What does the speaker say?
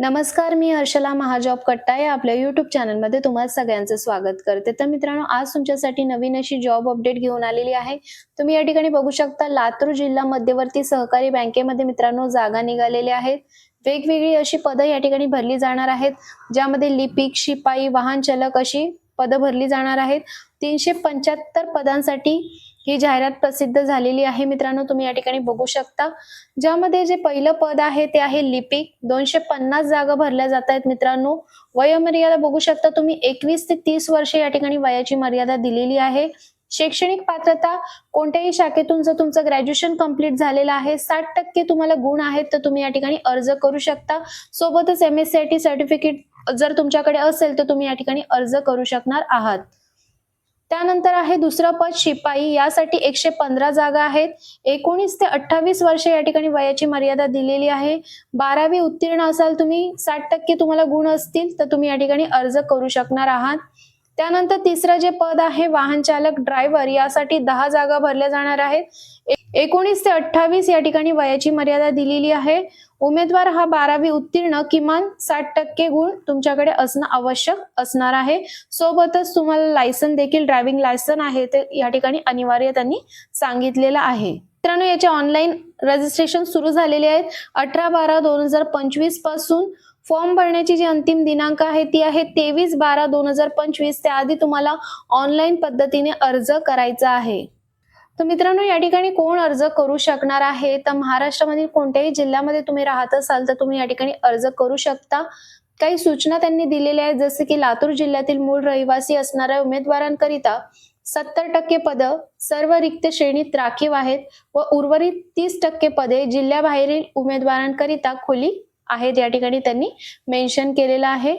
नमस्कार, मी हर्षला महाजॉब कट्टा या आपल्या YouTube चॅनलमध्ये तुम्हा सगळ्यांचं स्वागत करते। तर मित्रांनो, आज तुमच्यासाठी नवीन अशी जॉब अपडेट घेऊन आलेली आहे। तुम्ही या ठिकाणी बघू शकता, लातूर जिल्हा मध्यवर्ती सहकारी बँकेमध्ये मित्रांनो जागा निघालेल्या आहेत। वेगवेगळी अशी पदं या ठिकाणी भरली जाणार आहेत, ज्यामध्ये लिपिक, शिपाई, वाहन चालक अशी पदं भरली जाणार आहेत। 375 पदांसाठी ही जाहिरात प्रसिद्ध झालेली आहे। मित्रांनो, तुम्ही या ठिकाणी बघू शकता, ज्यामध्ये जे पहिलं पद आहे ते आहे लिपिक। 250 जागा भरल्या जात आहेत मित्रांनो। वयोमर्यादा बघू शकता तुम्ही, 21 ते 30 वर्षे या ठिकाणी वयाची मर्यादा दिलेली आहे। शैक्षणिक पात्रता, कोणत्याही शाखेतून जर तुमचं ग्रॅज्युएशन कंप्लीट झालेलं आहे, 60% तुम्हाला गुण आहेत, तर तुम्ही या ठिकाणी अर्ज करू शकता। सोबतच MSCIT सर्टिफिकेट जर तुमच्याकडे असेल तर तुम्ही या ठिकाणी अर्ज करू शकणार आहात। त्यानंतर आहे दुसरं पद शिपाई, यासाठी 115 जागा आहेत। 19 ते 28 वर्षे या ठिकाणी वयाची मर्यादा दिलेली आहे। 12वी उत्तीर्ण असाल तुम्ही, 60% तुम्हाला गुण असतील तर तुम्ही या ठिकाणी अर्ज करू शकणार आहात। त्यानंतर तिसरं जे पद आहे वाहन चालक ड्रायव्हर, यासाठी 10 जागा भरल्या जाणार आहेत। 19 ते 28 या ठिकाणी वयाची मर्यादा दिलेली आहे। उमेदवार हा 12वी उत्तीर्ण, किमान 60% गुण तुमच्याकडे असणं आवश्यक असणार आहे। सोबतच तुम्हाला लायसन देखील, ड्रायव्हिंग लायसन आहे ते या ठिकाणी अनिवार्य त्यांनी सांगितलेलं आहे। मित्रांनो, याचे ऑनलाईन रजिस्ट्रेशन सुरू झालेले आहेत। 18/12/2025 पासून फॉर्म भरण्याची जी अंतिम दिनांक आहे ती आहे 23/12/2025। त्याआधी तुम्हाला ऑनलाईन पद्धतीने अर्ज करायचा आहे। तर मित्रांनो, या ठिकाणी कोण अर्ज करू शकणार आहे, तर महाराष्ट्रामधील कोणत्याही जिल्ह्यामध्ये तुम्ही राहत असाल तर तुम्ही या ठिकाणी अर्ज करू शकता। काही सूचना त्यांनी दिलेल्या आहेत, जसे की लातूर जिल्ह्यातील मूळ रहिवासी असणाऱ्या उमेदवारांकरिता 70% पदं सर्व रिक्त श्रेणीत राखीव आहेत व उर्वरित 30% पदे जिल्ह्याबाहेरील उमेदवारांकरिता खुली आहेत, या ठिकाणी त्यांनी मेन्शन केलेलं आहे।